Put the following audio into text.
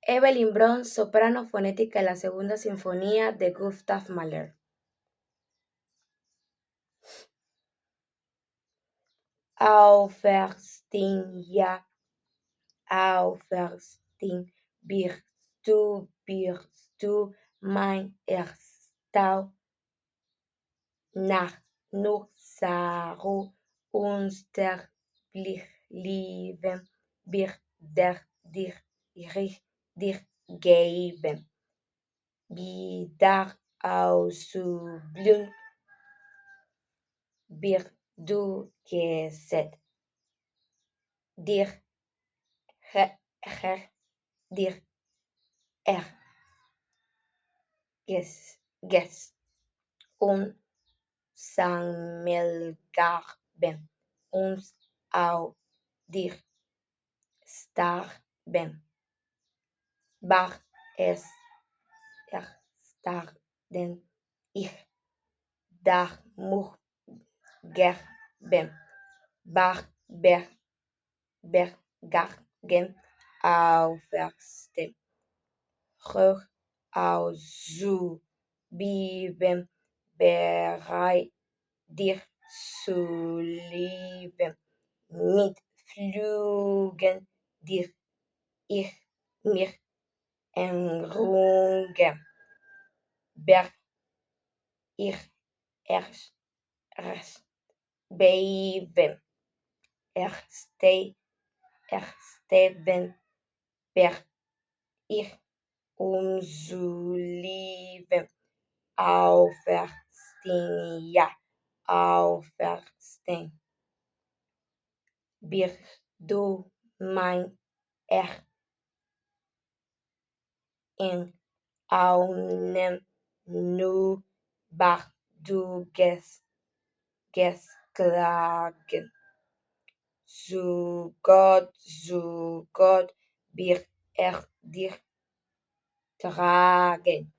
Evelyn Brons, soprano fonética en la Segunda Sinfonía de Gustav Mahler. Auferstehen, ja, auferstehen, wirst du mein Erstau nach nur Saru unsterblich lieben, wird dir geben, wieder auszublühen, wird du gesetzt, dir dir ges und Sammelgaben uns auf dir starben. War es erstarden ich darf gerben, war bergagen auferstehen, hoch auszubieben, bereit dir zu lieben, mit Flügen dir ich mich engrungen, wer ich erst beben, ersteben, wer ich zu lieben, auferstehen, ja, auferstehen, wirst du mein in Augen nu bach du geschlagen. Zu Gott wird er dich tragen.